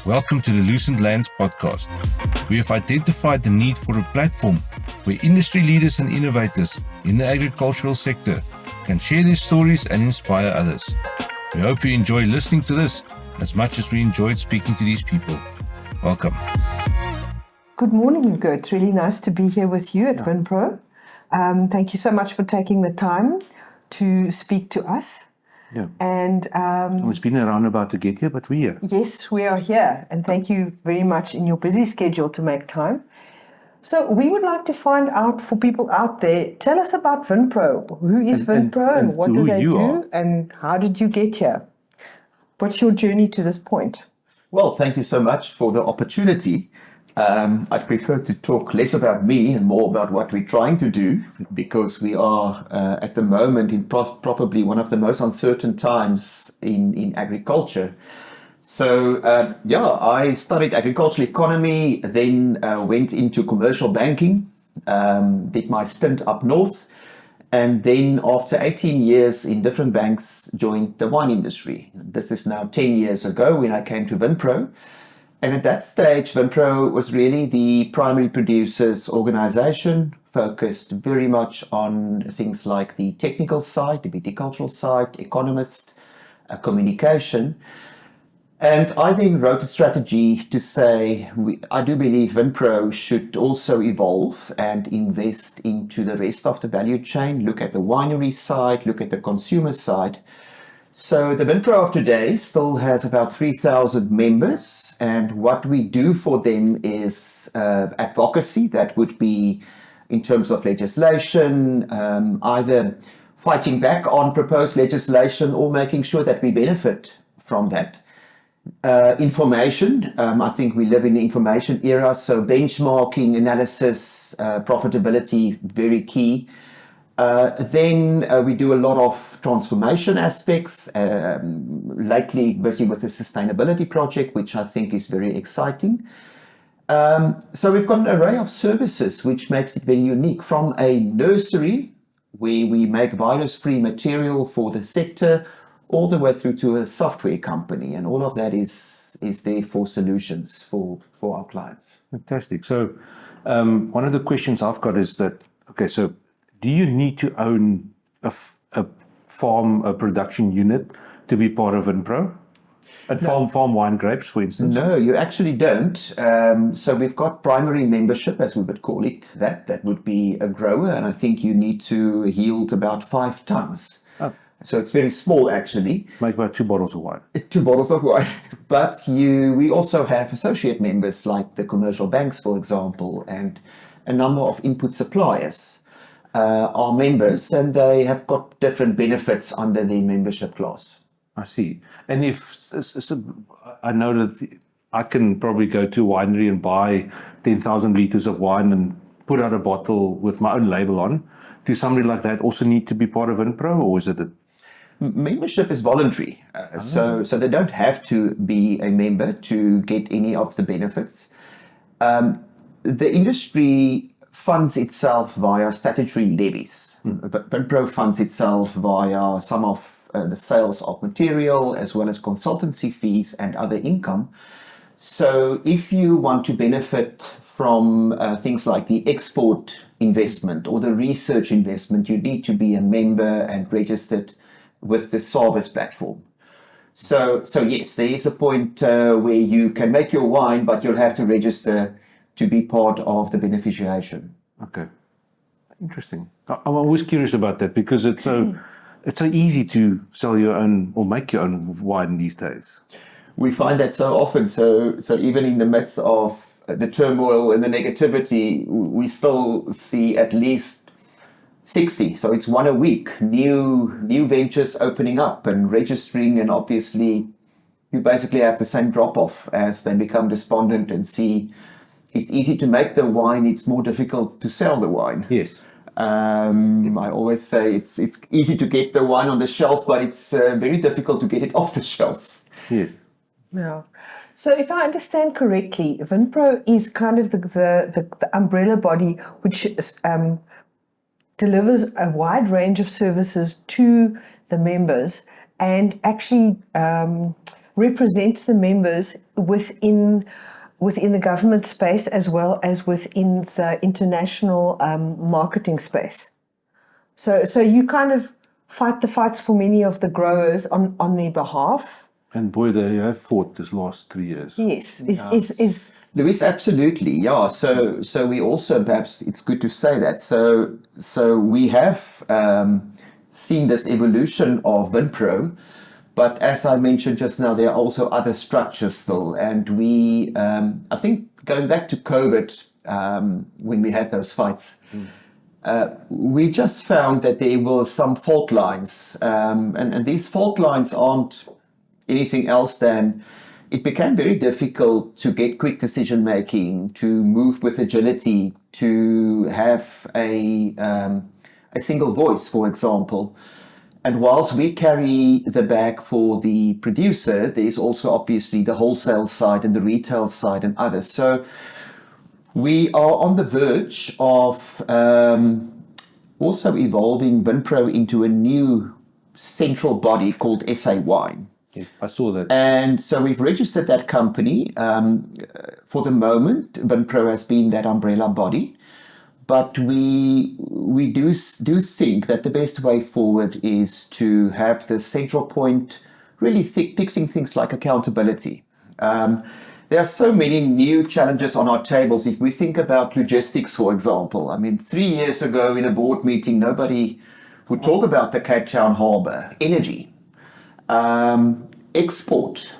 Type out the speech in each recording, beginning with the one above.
Welcome to the Lucentlands podcast. We have identified the need for a platform where industry leaders and innovators in the agricultural sector can share their stories and inspire others. We hope you enjoy listening to this as much as we enjoyed speaking to these people. Welcome. Good morning, Rico. It's really nice to be here with you at Vinpro. Thank you so much for taking the time to speak to us. Yeah. And It's been a roundabout to get here, but we're here. yes, we are here. And thank you very much in your busy schedule to make time. So we would like to find out for people out there, tell us about Vinpro. Who is Vinpro and what do they do and how did you get here? What's your journey to this point? Well, thank you so much for the opportunity. I'd prefer to talk less about me and more about what we're trying to do, because we are at the moment in probably one of the most uncertain times in agriculture. So, I studied agricultural economy, then went into commercial banking, did my stint up north, and then after 18 years in different banks, joined the wine industry. This is now 10 years ago when I came to Vinpro. And at that stage, Vinpro was really the primary producers organization, focused very much on things like the technical side, the viticultural side, economist, communication. And I then wrote a strategy to say, I do believe Vinpro should also evolve and invest into the rest of the value chain, look at the winery side, look at the consumer side. So the Vinpro of today still has about 3,000 members, and what we do for them is advocacy. That would be in terms of legislation, either fighting back on proposed legislation or making sure that we benefit from that. Information, I think we live in the information era, so benchmarking, analysis, profitability, very key. Then we do a lot of transformation aspects, lately busy with the sustainability project, which I think is very exciting. So we've got an array of services which makes it very unique, from a nursery where we make virus-free material for the sector, all the way through to a software company, and all of that is there for solutions for our clients. Fantastic. So one of the questions I've got is that, so do you need to own a farm, a production unit to be part of Vinpro? And farm wine grapes, for instance? No, you actually don't. So we've got primary membership, as we would call it. That would be a grower, and I think you need to yield about 5 tons. Oh. So it's very small, actually. Make about 2 bottles of wine. 2 bottles of wine. But we also have associate members like the commercial banks, for example, and a number of input suppliers. Are members, and they have got different benefits under the membership class. I see. And I know that I can probably go to a winery and buy 10,000 liters of wine and put out a bottle with my own label on. Do somebody like that also need to be part of Vinpro, or is it Membership is voluntary, so they don't have to be a member to get any of the benefits. The industry funds itself via statutory levies. Vinpro funds itself via some of the sales of material, as well as consultancy fees and other income. So if you want to benefit from things like the export investment or the research investment, you need to be a member and registered with the Service platform. So yes, there is a point where you can make your wine, but you'll have to register to be part of the beneficiation. Okay, interesting. I'm always curious about that, because it's so easy to sell your own or make your own wine these days. We find that so often. So even in the midst of the turmoil and the negativity, we still see at least 60. So it's one a week. New ventures opening up and registering, and obviously you basically have the same drop off as they become despondent and see. It's easy to make the wine, it's more difficult to sell the wine. Yes. I always say it's easy to get the wine on the shelf, but it's very difficult to get it off the shelf. Yes. Yeah. So if I understand correctly, Vinpro is kind of the umbrella body which delivers a wide range of services to the members, and actually represents the members within the government space as well as within the international marketing space. So you kind of fight the fights for many of the growers on their behalf. And boy, they have fought this last 3 years. Yes, is Louise, absolutely, yeah. So we also, perhaps it's good to say that. So we have seen this evolution of Vinpro, but as I mentioned just now, there are also other structures still. And we, I think, going back to COVID, when we had those fights, we just found that there were some fault lines, and these fault lines aren't anything else than it became very difficult to get quick decision making, to move with agility, to have a single voice, for example. And whilst we carry the bag for the producer, there's also obviously the wholesale side and the retail side and others. So we are on the verge of also evolving Vinpro into a new central body called SA Wine. Yes, I saw that. And so we've registered that company. For the moment, Vinpro has been that umbrella body. But we do think that the best way forward is to have the central point really fixing things like accountability. There are so many new challenges on our tables. If we think about logistics, for example, I mean, 3 years ago in a board meeting, nobody would talk about the Cape Town harbour, energy, export,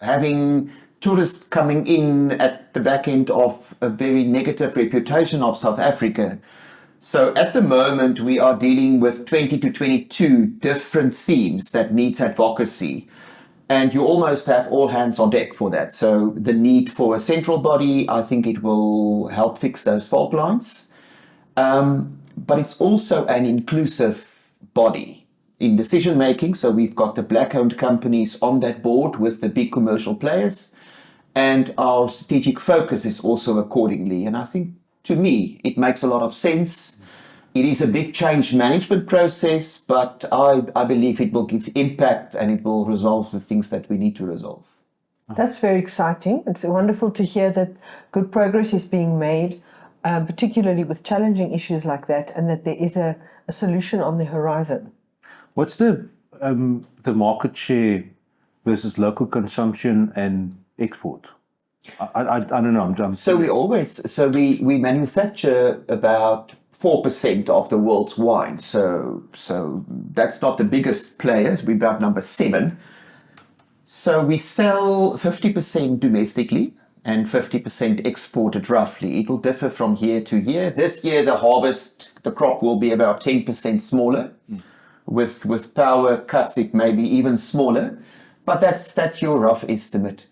having tourists coming in at the back end of a very negative reputation of South Africa. So at the moment, we are dealing with 20 to 22 different themes that needs advocacy. And you almost have all hands on deck for that. So the need for a central body, I think it will help fix those fault lines. But it's also an inclusive body in decision making. So we've got the black-owned companies on that board with the big commercial players. And our strategic focus is also accordingly. And I think, to me, it makes a lot of sense. It is a big change management process, but I believe it will give impact and it will resolve the things that we need to resolve. That's very exciting. It's wonderful to hear that good progress is being made, particularly with challenging issues like that, and that there is a solution on the horizon. What's the market share versus local consumption and export? I don't know. So we manufacture about 4% of the world's wine. So that's not the biggest players. We're about number 7. So we sell 50% domestically and 50% exported roughly. It will differ from year to year. This year, the crop will be about 10% smaller. With power cuts, it may be even smaller. But that's your rough estimate.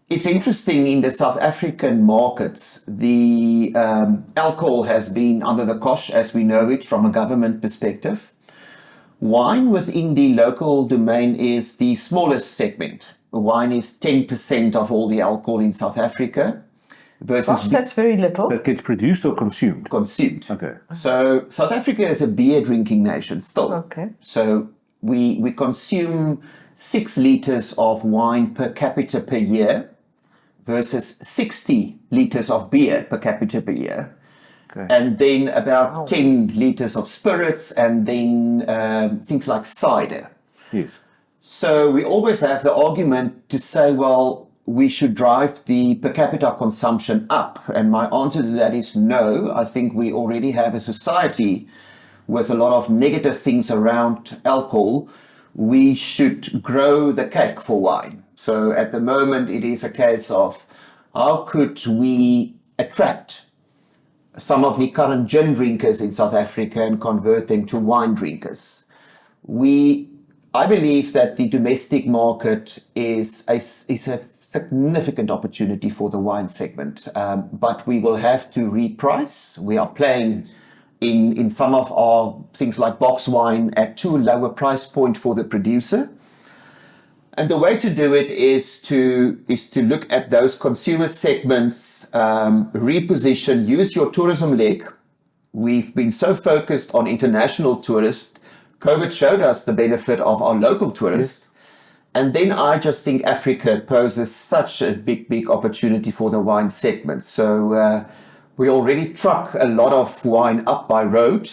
It's interesting, in the South African markets, the alcohol has been under the cosh as we know it from a government perspective. Wine within the local domain is the smallest segment. Wine is 10% of all the alcohol in South Africa. Gosh, that's very little. That gets produced or consumed? Consumed. Okay. So South Africa is a beer drinking nation still. Okay. So we consume 6 liters of wine per capita per year, versus 60 liters of beer per capita per year. Okay. And then about 10 liters of spirits, and then things like cider. Yes. So we always have the argument to say, well, we should drive the per capita consumption up. And my answer to that is no. I think we already have a society with a lot of negative things around alcohol. We should grow the cake for wine. So at the moment, it is a case of how could we attract some of the current gin drinkers in South Africa and convert them to wine drinkers. I believe that the domestic market is a significant opportunity for the wine segment, but we will have to reprice. We are playing in some of our things like box wine at too lower price point for the producer. And the way to do it is to look at those consumer segments, reposition, use your tourism leg. We've been so focused on international tourists. COVID showed us the benefit of our local tourists. Yes. And then I just think Africa poses such a big opportunity for the wine segment. So we already truck a lot of wine up by road,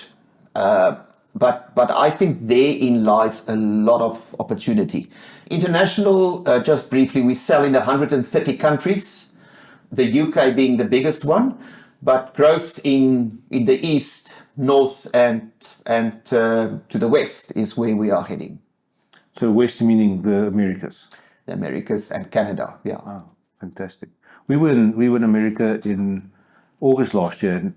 but I think therein lies a lot of opportunity. International, just briefly, we sell in 130 countries, the UK being the biggest one, but growth in the east, north, and to the west is where we are heading. So west meaning the Americas? The Americas and Canada, yeah. Oh, fantastic. We were in America in August last year, and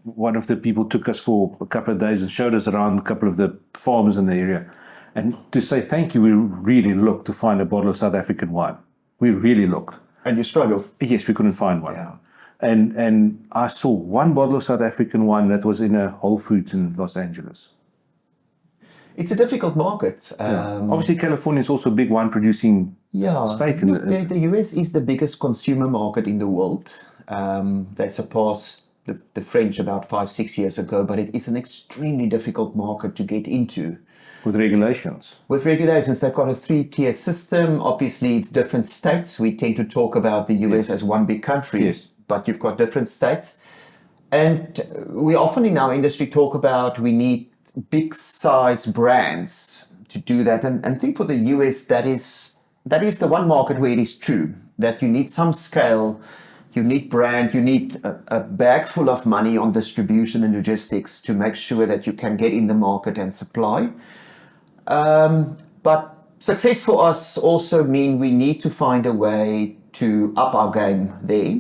one of the people took us for a couple of days and showed us around a couple of the farmers in the area. And to say thank you, we really looked to find a bottle of South African wine. We really looked. And you struggled? Yes, we couldn't find one. Yeah. And I saw one bottle of South African wine that was in a Whole Foods in Los Angeles. It's a difficult market. Obviously, California is also a big wine producing state. Look, the US is the biggest consumer market in the world. They surpassed the French about 5-6 years ago, but it is an extremely difficult market to get into. With regulations? With regulations, they've got a 3-tier system. Obviously, it's different states. We tend to talk about the US as one big country, but you've got different states. And we often in our industry talk about we need big size brands to do that. And I think for the US, that is the one market where it is true, that you need some scale, you need brand, you need a bag full of money on distribution and logistics to make sure that you can get in the market and supply. But success for us also mean we need to find a way to up our game there.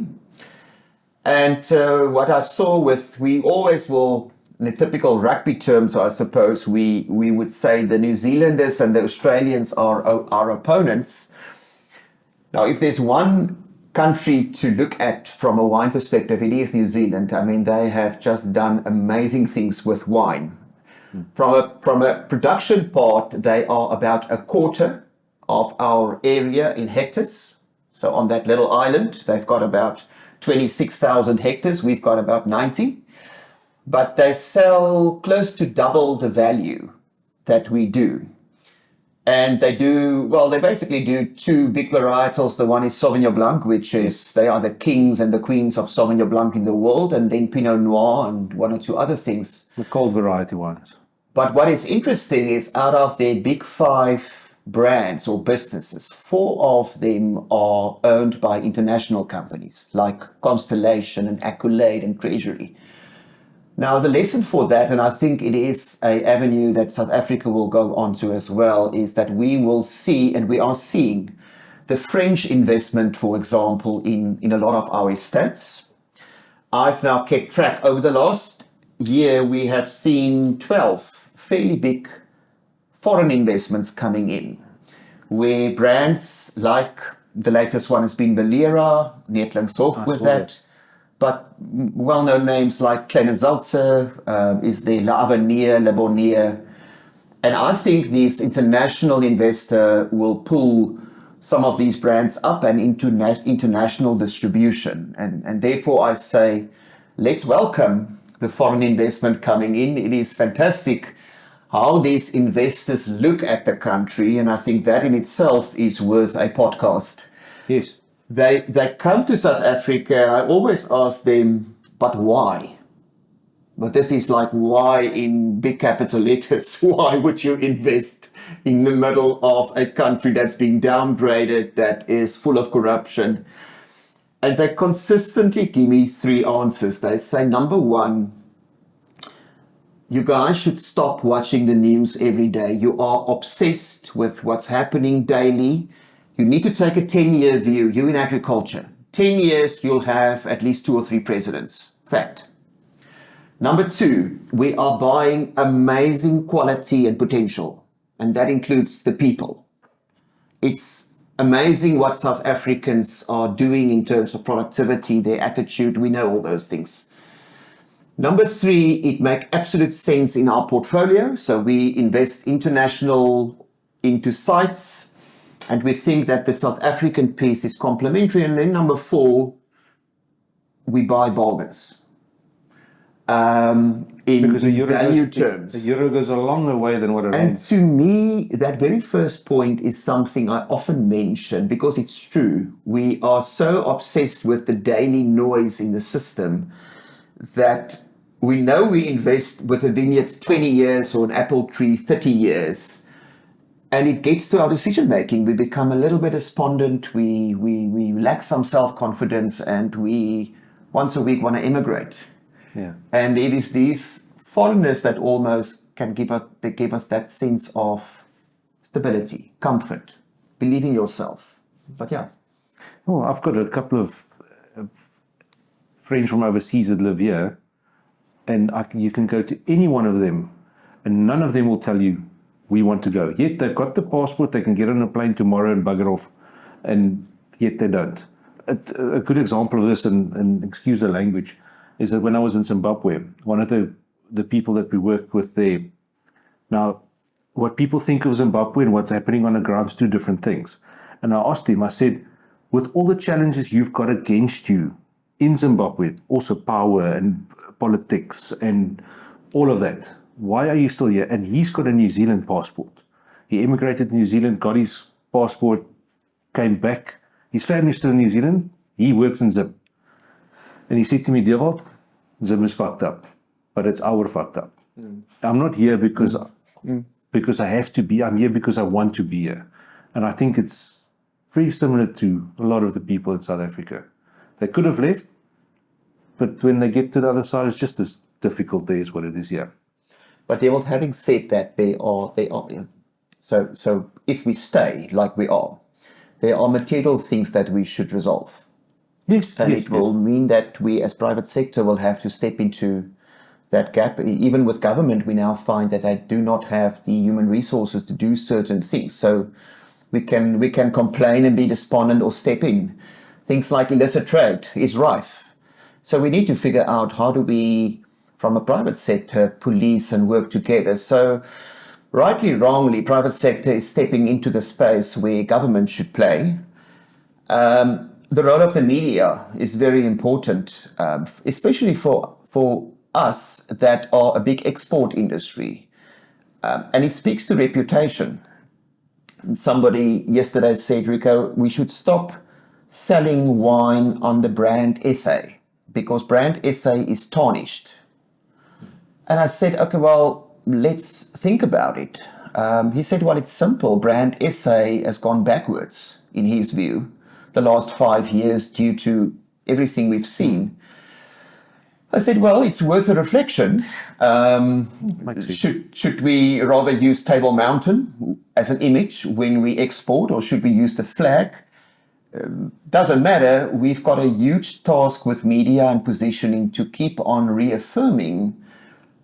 And what I saw we always will, in the typical rugby terms, I suppose, we would say the New Zealanders and the Australians are our opponents. Now, if there's one country to look at from a wine perspective, it is New Zealand. I mean, they have just done amazing things with wine. From a production part, they are about a quarter of our area in hectares. So on that little island, they've got about 26,000 hectares. We've got about 90. But they sell close to double the value that we do. And they basically do 2 big varietals. The one is Sauvignon Blanc, they are the kings and the queens of Sauvignon Blanc in the world, and then Pinot Noir and 1 or 2 other things. The cold variety ones. But what is interesting is out of their big 5 brands or businesses, 4 of them are owned by international companies like Constellation and Accolade and Treasury. Now, the lesson for that, and I think it is an avenue that South Africa will go onto as well, is that we will see, and we are seeing, the French investment, for example, in a lot of our estates. I've now kept track. Over the last year, we have seen 12 fairly big foreign investments coming in, where brands like the latest one has been Belira, Neertlingshof with that. But well-known names like Kleine Zaltzer, is there L'Avenir, Le Bonnier. And I think this international investor will pull some of these brands up and into international distribution. And therefore I say, let's welcome the foreign investment coming in. It is fantastic how these investors look at the country. And I think that in itself is worth a podcast. Yes. They come to South Africa, and I always ask them, but why? But this is like why in big capital letters. Why would you invest in the middle of a country that's been downgraded, that is full of corruption? And they consistently give me 3 answers. They say, number 1, you guys should stop watching the news every day. You are obsessed with what's happening daily. You need to take a 10-year view. You in agriculture. 10 years, you'll have at least 2 or 3 presidents. Fact. Number 2, we are buying amazing quality and potential. And that includes the people. It's amazing what South Africans are doing in terms of productivity, their attitude. We know all those things. Number 3, it makes absolute sense in our portfolio. So we invest international into sites. And we think that the South African piece is complementary. And then number 4, we buy bargains. in value terms. The euro goes a longer way than what it And means. to me, that very first point is something I often mention because it's true. We are so obsessed with the daily noise in the system that we know we invest with a vineyard 20 years or an apple tree 30 years, and it gets to our decision making. We become a little bit despondent, we lack some self-confidence, and we once a week want to immigrate. Yeah. And it is these foreigners that almost can give us that sense of stability, comfort, believe in yourself. But yeah. Well, I've got a couple of friends from overseas that live here, and you can go to any one of them, and none of them will tell you, we want to go. Yet they've got the passport, they can get on a plane tomorrow and bugger off, and yet they don't. A good example of this, and excuse the language, is that when I was in Zimbabwe, one of the people that we worked with there, now, what people think of Zimbabwe and what's happening on the ground is two different things. And I asked him, I said, with all the challenges you've got against you in Zimbabwe, also power and politics and all of that, why are you still here? And he's got a New Zealand passport. He immigrated to New Zealand, got his passport, came back. His family's still in New Zealand. He works in Zim. And he said to me, Dewald, Zim is fucked up, but it's our fucked up. I'm not here because I have to be. I'm here because I want to be here. And I think it's very similar to a lot of the people in South Africa. They could have left, but when they get to the other side, it's just as difficult there as what it is here. But Dewald, having said that, they are. So if we stay like we are, there are material things that we should resolve. Yes, And yes, it will mean that we as private sector will have to step into that gap. Even with government, we now find that they do not have the human resources to do certain things. So we can complain and be despondent or step in. Things like illicit trade is rife. So we need to figure out how do we, from a private sector, police and work together. So rightly, wrongly, private sector is stepping into the space where government should play. The role of the media is very important, especially for us that are a big export industry. And it speaks to reputation. Somebody yesterday said, Rico, we should stop selling wine on the brand SA because brand SA is tarnished. And I said, okay, well, let's think about it. He said, well, it's simple. Brand SA has gone backwards, in his view, the last 5 years due to everything we've seen. I said, well, it's worth a reflection. Should we rather use Table Mountain as an image when we export, or should we use the flag? Doesn't matter. We've got a huge task with media and positioning to keep on reaffirming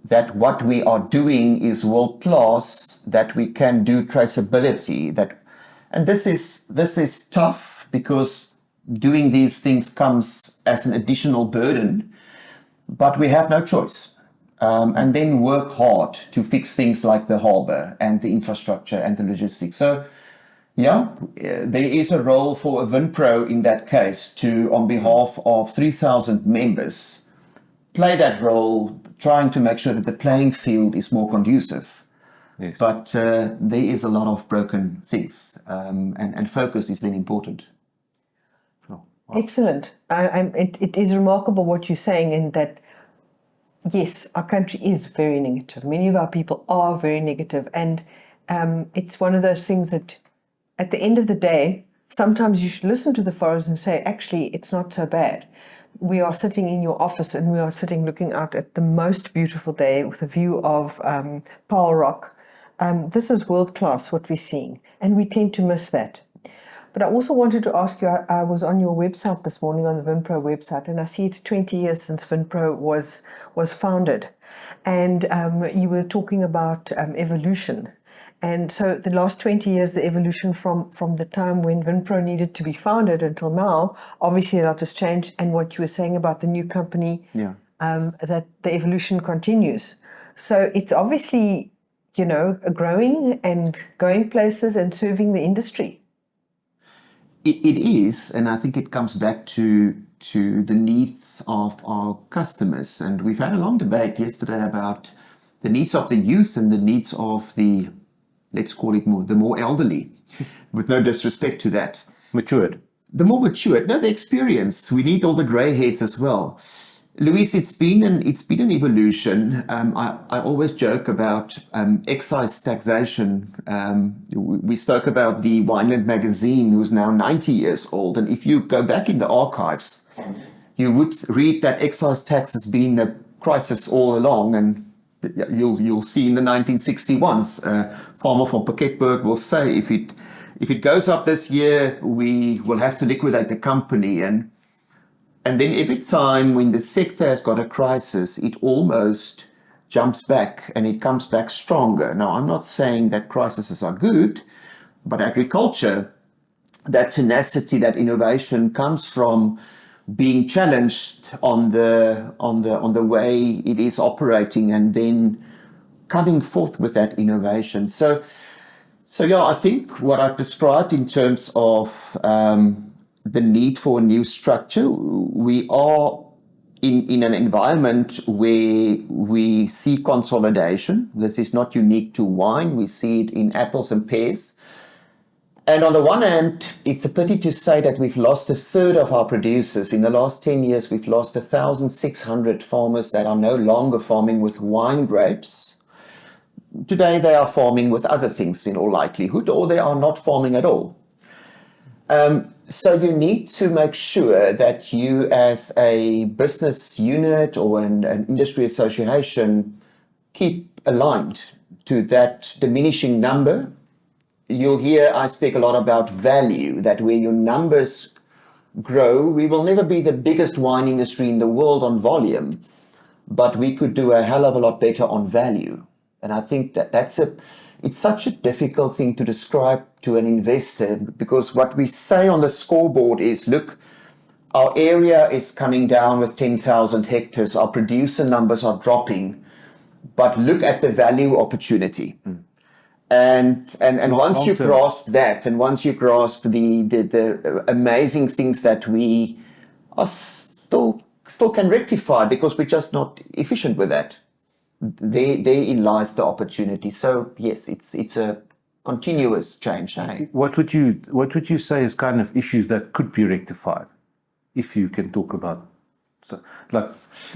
that what we are doing is world class, that we can do traceability. And this is tough because doing these things comes as an additional burden, but we have no choice. And then work hard to fix things like the harbour and the infrastructure and the logistics. So, yeah, there is a role for a Vinpro in that case to, on behalf of 3,000 members, play that role, trying to make sure that the playing field is more conducive. Yes. But there is a lot of broken things, and focus is then important. Oh, wow. Excellent. It is remarkable what you're saying in that, yes, our country is very negative. Many of our people are very negative, and it's one of those things that at the end of the day, sometimes you should listen to the forest and say, actually, it's not so bad. We are sitting in your office and we are sitting looking out at the most beautiful day with a view of Paarl Rock. This is world class what we're seeing, and we tend to miss that. But I also wanted to ask you, I was on your website this morning, on the Vinpro website, and I see it's 20 years since Vinpro was founded. And you were talking about evolution. And so the last 20 years, the evolution from the time when Vinpro needed to be founded until now, obviously a lot has changed. And what you were saying about the new company, that the evolution continues. So it's obviously, growing and going places and serving the industry. It is, and I think it comes back to the needs of our customers. And we've had a long debate yesterday about the needs of the youth and the needs of the, let's call it the more elderly, with no disrespect to that. Matured. The more matured, no, the experience. We need all the grey heads as well. Louise, it's been an evolution. I always joke about excise taxation. We spoke about the Wineland magazine, who's now 90 years old, and if you go back in the archives, you would read that excise tax has been a crisis all along, and you'll see in the 1961s, farmer from Piketberg will say if it goes up this year, we will have to liquidate the company. And then every time when the sector has got a crisis, it almost jumps back and it comes back stronger. Now, I'm not saying that crises are good, but agriculture, that tenacity, that innovation comes from being challenged on the way it is operating and then coming forth with that innovation. So yeah, I think what I've described in terms of the need for a new structure, we are in an environment where we see consolidation. This is not unique to wine. We see it in apples and pears. And on the one hand, it's a pity to say that we've lost a third of our producers. In the last 10 years, we've lost 1,600 farmers that are no longer farming with wine grapes. Today, they are farming with other things in all likelihood, or they are not farming at all. So you need to make sure that you, as a business unit or an industry association, keep aligned to that diminishing number. You'll hear I speak a lot about value, that where your numbers grow, we will never be the biggest wine industry in the world on volume, but we could do a hell of a lot better on value. And I think it's such a difficult thing to describe to an investor, because what we say on the scoreboard is, look, our area is coming down with 10,000 hectares, our producer numbers are dropping, but look at the value opportunity. And once you grasp that, and once you grasp the amazing things that we are still can rectify, because we're just not efficient with that, therein lies the opportunity. So yes, it's a continuous change. What would you say is kind of issues that could be rectified, if you can talk about, so like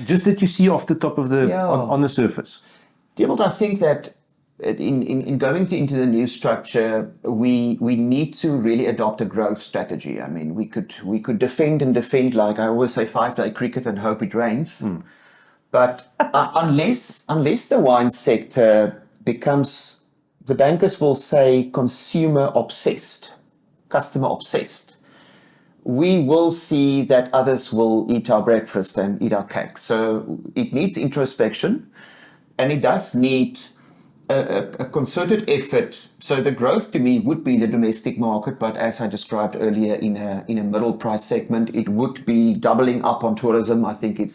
just that you see off the top of on the surface? Dewald, I think that in going into the new structure, we need to really adopt a growth strategy. I mean, we could defend, like I always say, 5-day cricket and hope it rains. But unless the wine sector becomes, the bankers will say, consumer obsessed, customer obsessed, we will see that others will eat our breakfast and eat our cake. So it needs introspection, and it does need a concerted effort. So the growth to me would be the domestic market, but as I described earlier, in a middle price segment, it would be doubling up on tourism. I think it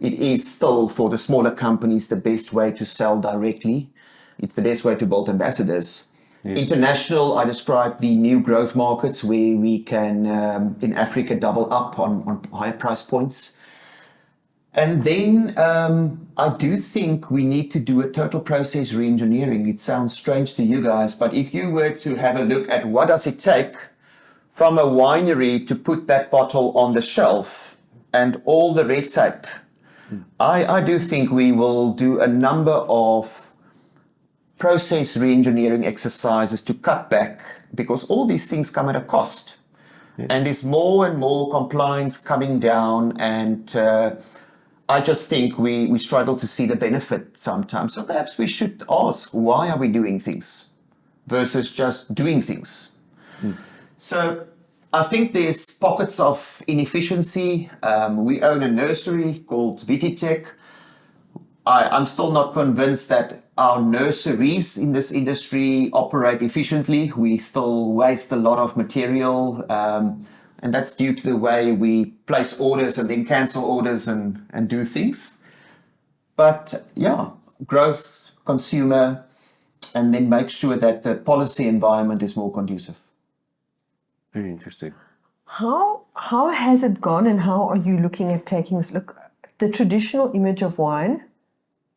is still, for the smaller companies, the best way to sell directly. It's the best way to build ambassadors. Yes. International, I described the new growth markets where we can, in Africa, double up on higher price points. And then I do think we need to do a total process re-engineering. It sounds strange to you guys, but if you were to have a look at what does it take from a winery to put that bottle on the shelf and all the red tape, I do think we will do a number of process re-engineering exercises to cut back, because all these things come at a cost. Yes. And there's more and more compliance coming down, and I just think we struggle to see the benefit sometimes. So perhaps we should ask, why are we doing things versus just doing things? So I think there's pockets of inefficiency. We own a nursery called Vititech. I'm still not convinced that our nurseries in this industry operate efficiently. We still waste a lot of material, and that's due to the way we place orders and then cancel orders and do things. But yeah, growth, consumer, and then make sure that the policy environment is more conducive. Very interesting. How has it gone, and how are you looking at taking this? Look, the traditional image of wine,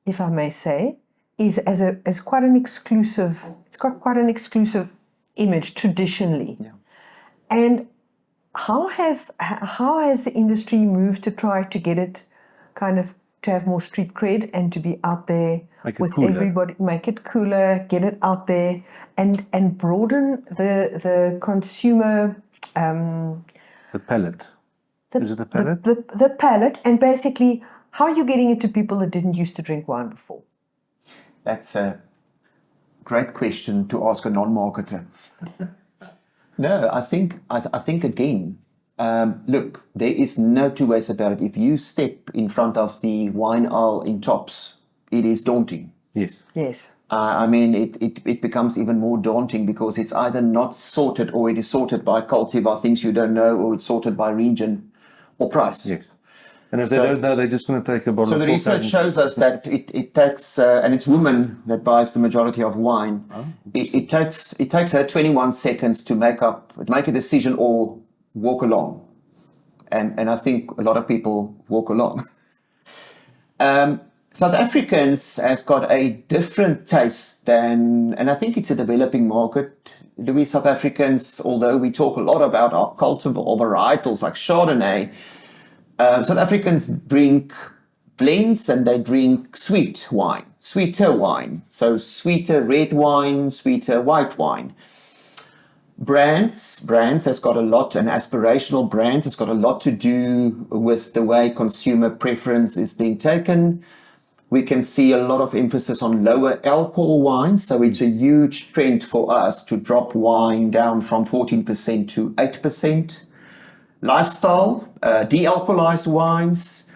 if I may say, is as quite an exclusive. It's got quite an exclusive image traditionally. Yeah. And how has the industry moved to try to get it kind of to have more street cred and to be out there with cooler. everybody, make it cooler, get it out there, and broaden the consumer. The palate. Is it a palate? The palate, and basically, how are you getting it to people that didn't used to drink wine before? That's a great question to ask a non-marketer. No, I think again, look, there is no two ways about it. If you step in front of the wine aisle in Tops, it is daunting. Yes. Yes. I mean, it becomes even more daunting because it's either not sorted, or it is sorted by cultivar, things you don't know, or it's sorted by region or price. Yes. And if they don't know, they're just going to take a bottle. So the research shows us that it takes, and it's women that buys the majority of wine. Oh. It takes her 21 seconds to make a decision or walk along, and I think a lot of people walk along. South Africans has got a different taste than, and I think it's a developing market. Louis, South Africans, although we talk a lot about our cultivar or varietals like Chardonnay, South Africans drink blends and they drink sweeter wine. So sweeter red wine, sweeter white wine. Brands has got a lot, and aspirational brands has got a lot to do with the way consumer preference is being taken. We can see a lot of emphasis on lower alcohol wines. So it's a huge trend for us to drop wine down from 14% to 8%. Lifestyle, de-alcoholized wines,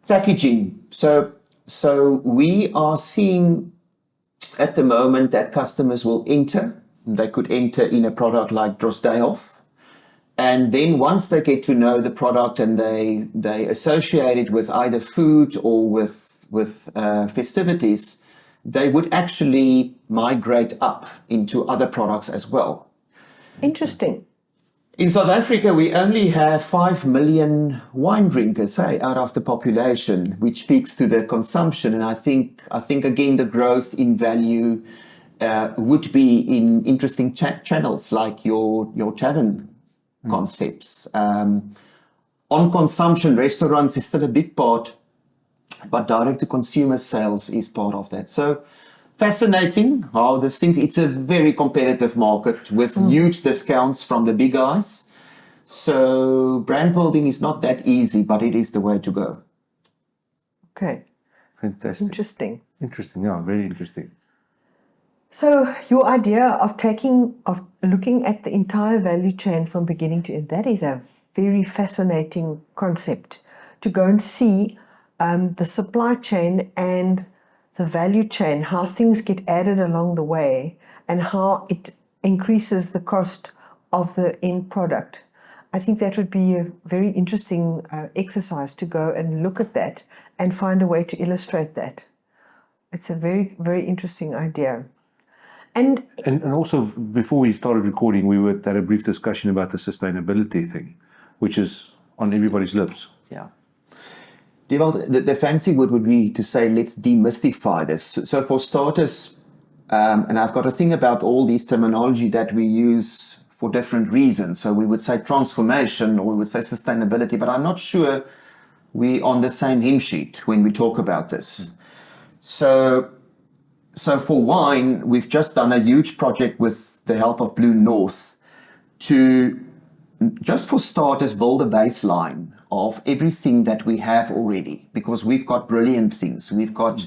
packaging. So we are seeing at the moment that customers will enter. They could enter in a product like Drozdehoff. And then once they get to know the product and they associate it with either food or with festivities, they would actually migrate up into other products as well. Interesting. In South Africa, we only have 5 million wine drinkers out of the population, which speaks to the consumption. And I think again, the growth in value would be in interesting channels like your tavern concepts. On consumption, restaurants is still a big part, but direct-to-consumer sales is part of that. So fascinating how this thing, it's a very competitive market with huge discounts from the big guys. So brand building is not that easy, but it is the way to go. Okay. Fantastic. Interesting, yeah, very interesting. So your idea of looking at the entire value chain from beginning to end, that is a very fascinating concept, to go and see the supply chain and the value chain, how things get added along the way and how it increases the cost of the end product. I think that would be a very interesting exercise to go and look at that and find a way to illustrate that. It's a very, very interesting idea. And also, before we started recording, we had a brief discussion about the sustainability thing, which is on everybody's lips. Yeah. Well, the fancy word would be to say, let's demystify this. So for starters, and I've got a thing about all these terminology that we use for different reasons. So we would say transformation, or we would say sustainability, but I'm not sure we're on the same hymn sheet when we talk about this. So for wine, we've just done a huge project with the help of Blue North to, just for starters, build a baseline of everything that we have already, because we've got brilliant things. We've got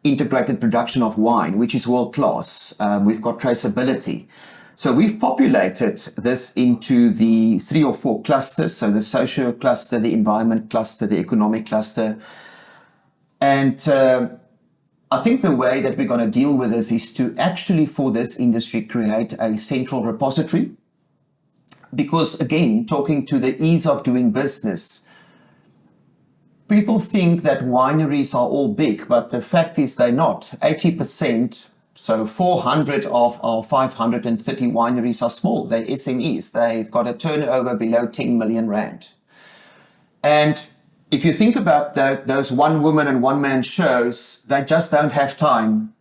integrated production of wine, which is world class. We've got traceability. So we've populated this into the 3 or 4 clusters. So the social cluster, the environment cluster, the economic cluster. And I think the way that we're going to deal with this is to actually, for this industry, create a central repository. Because again, talking to the ease of doing business, people think that wineries are all big, but the fact is they're not. 80%, So 400 of our 530 wineries are small. They're SMEs. They've got a turnover below 10 million rand. And if you think about those one woman and one man shows, they just don't have time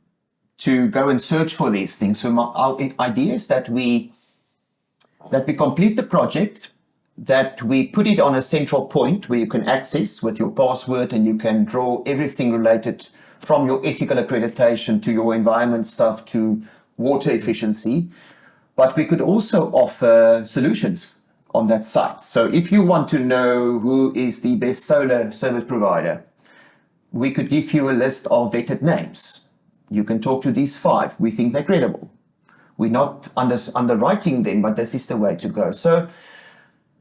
to go and search for these things. So our idea is that we complete the project, that we put it on a central point where you can access with your password, and you can draw everything related from your ethical accreditation to your environment stuff to water efficiency. But we could also offer solutions on that site. So if you want to know who is the best solar service provider, we could give you a list of vetted names. You can talk to these 5. We think they're credible. We're not underwriting them, but this is the way to go. So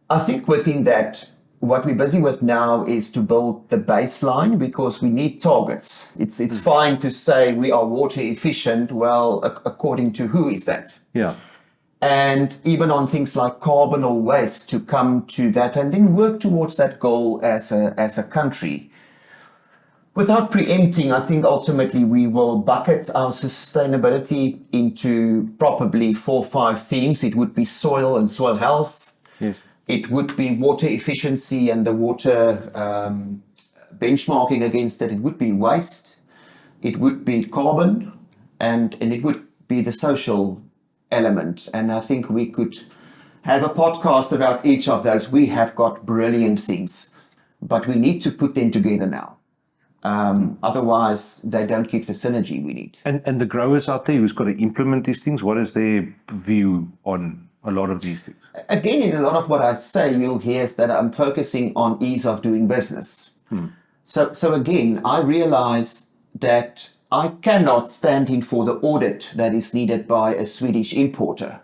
I think within that, what we're busy with now is to build the baseline, because we need targets. It's fine to say we are water efficient. Well, according to who is that? Yeah. And even on things like carbon or waste, to come to that and then work towards that goal as a country. Without preempting, I think ultimately we will bucket our sustainability into probably 4 or 5 themes. It would be soil and soil health. Yes. It would be water efficiency and the water benchmarking against that. It would be waste. It would be carbon, and it would be the social element. And I think we could have a podcast about each of those. We have got brilliant things, but we need to put them together now. Otherwise, they don't give the synergy we need. And the growers out there who's got to implement these things, what is their view on a lot of these things? Again, in a lot of what I say, you'll hear is that I'm focusing on ease of doing business. So again, I realize that I cannot stand in for the audit that is needed by a Swedish importer.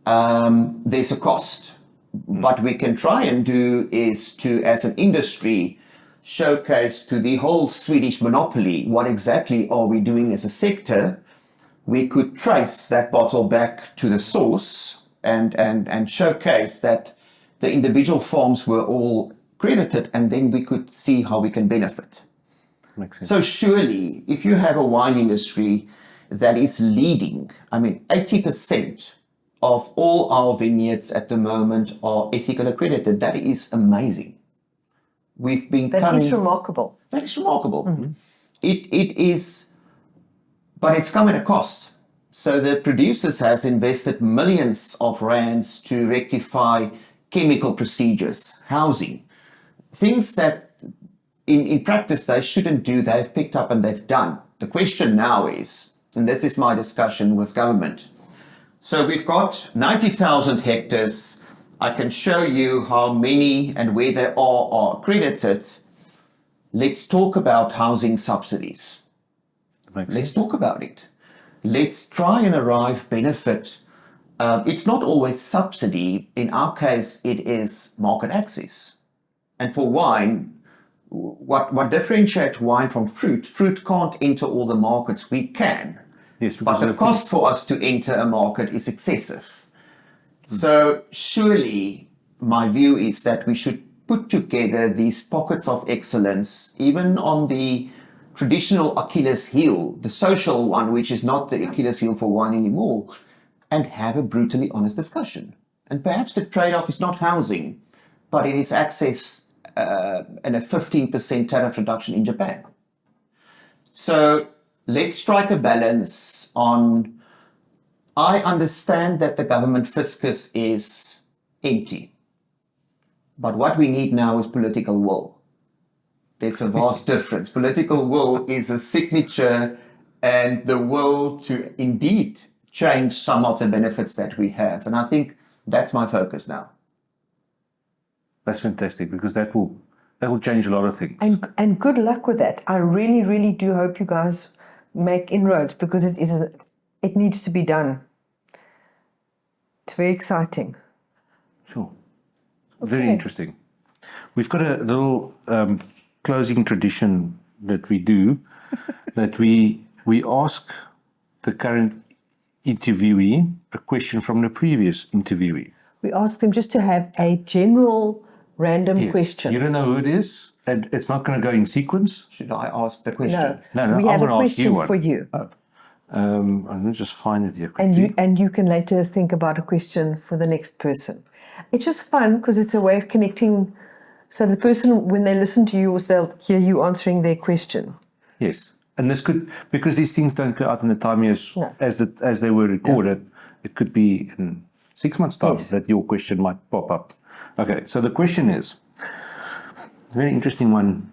There's a cost. What we can try and do is to, as an industry, showcase to the whole Swedish monopoly what exactly are we doing as a sector. We could trace that bottle back to the source and showcase that the individual farms were all credited, and then we could see how we can benefit. Makes sense. So surely, if you have a wine industry that is leading, 80% of all our vineyards at the moment are ethical accredited. That is amazing. We've been That is remarkable. That is remarkable. It is, but it's come at a cost. So the producers has invested millions of rands to rectify chemical procedures, housing, things that in practice they shouldn't do. They've picked up and they've done. The question now is, and this is my discussion with government. So we've got 90,000 hectares. I can show you how many and where they are accredited. Let's talk about housing subsidies. Let's talk about it. Let's try and arrive benefit. It's not always subsidy. In our case, it is market access. And for wine, what differentiates wine from fruit can't enter all the markets. We can. Yes, but the cost for us to enter a market is excessive. So surely my view is that we should put together these pockets of excellence, even on the traditional Achilles heel, the social one, which is not the Achilles heel for wine anymore, and have a brutally honest discussion. And perhaps the trade-off is not housing, but it is access and a 15% tariff reduction in Japan. So let's strike a balance on, I understand that the government fiscus is empty, but what we need now is political will. There's a vast difference. Political will is a signature and the will to indeed change some of the benefits that we have. And I think that's my focus now. That's fantastic, because that will change a lot of things. And good luck with that. I really, really do hope you guys make inroads, because it needs to be done. It's very exciting. Sure. Very interesting. We've got a little closing tradition that we do, that we ask the current interviewee a question from the previous interviewee. We ask them just to have a general random question. You don't know who it is, and it's not going to go in sequence. Should I ask the question? No, we I'm have a going to ask you question one. for you. I'm going to just find it here quickly. And you can later think about a question for the next person. It's just fun because it's a way of connecting. So the person, when they listen to yours, they'll hear you answering their question. Yes. And this could, because these things don't go out in the time years as they were recorded, it could be in 6 months' time that your question might pop up. Okay, so the question is, very interesting one.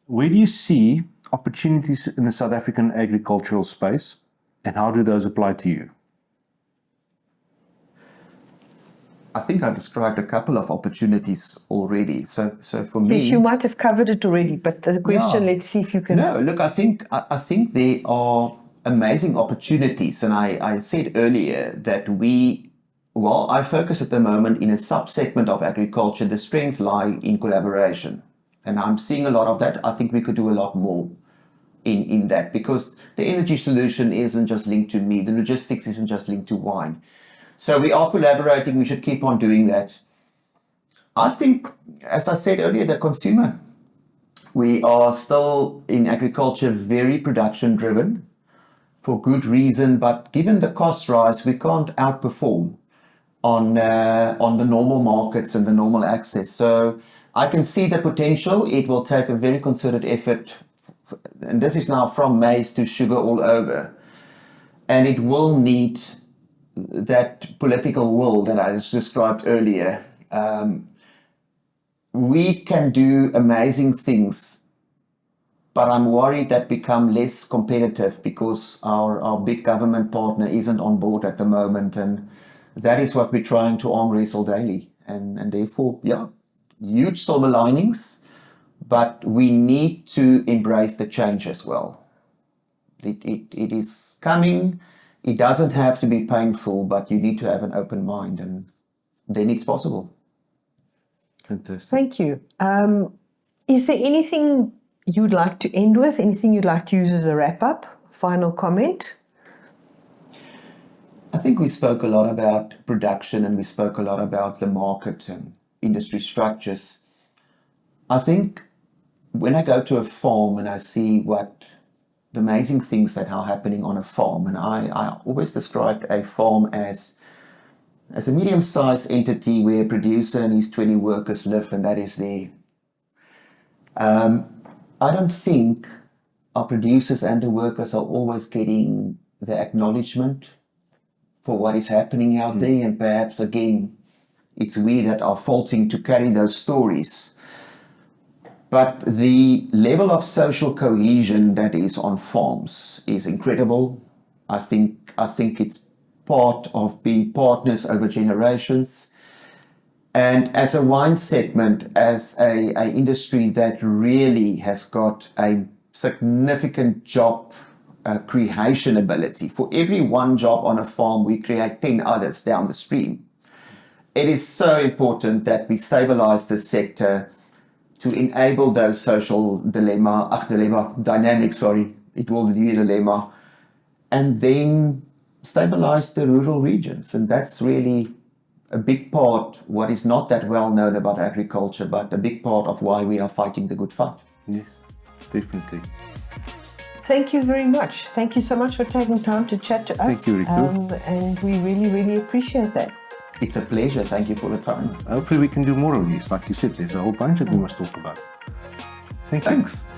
Where do you see opportunities in the South African agricultural space, and how do those apply to you? I think I described a couple of opportunities already. So for me, yes, you might have covered it already, but the question, let's see if you can. No, look, I think there are amazing opportunities, and I said earlier that I focus at the moment in a subsegment of agriculture. The strengths lie in collaboration, and I'm seeing a lot of that. I think we could do a lot more in that, because the energy solution isn't just linked to meat, the logistics isn't just linked to wine. So we are collaborating, we should keep on doing that. I think, as I said earlier, the consumer, we are still in agriculture very production driven for good reason, but given the cost rise, we can't outperform on the normal markets and the normal access. So I can see the potential. It will take a very concerted effort, and this is now from maize to sugar all over, and it will need that political will that I just described earlier. We can do amazing things, but I'm worried that become less competitive because our big government partner isn't on board at the moment, and that is what we're trying to arm wrestle daily. And therefore, huge silver linings, but we need to embrace the change as well. It is coming. It doesn't have to be painful, but you need to have an open mind, and then it's possible. Fantastic. Thank you. Is there anything you'd like to end with? Anything you'd like to use as a wrap-up? Final comment? I think we spoke a lot about production, and we spoke a lot about the market and industry structures. I think when I go to a farm and I see what the amazing things that are happening on a farm, and I always described a farm as a medium-sized entity where a producer and his 20 workers live, and that is there. I don't think our producers and the workers are always getting the acknowledgement for what is happening out there, and perhaps again it's we that are faulting to carry those stories. But the level of social cohesion that is on farms is incredible. I think it's part of being partners over generations. And as a wine segment, as a industry that really has got a significant job creation ability. For every one job on a farm, we create 10 others down the stream. It is so important that we stabilize the sector to enable those social dynamics, it will be a dilemma, and then stabilize the rural regions. And that's really a big part, what is not that well known about agriculture, but a big part of why we are fighting the good fight. Yes, definitely. Thank you very much. Thank you so much for taking time to chat to us. Thank you, Rico. And we really, really appreciate that. It's a pleasure. Thank you for the time. Hopefully we can do more of these. Like you said, there's a whole bunch that we must talk about. Thanks.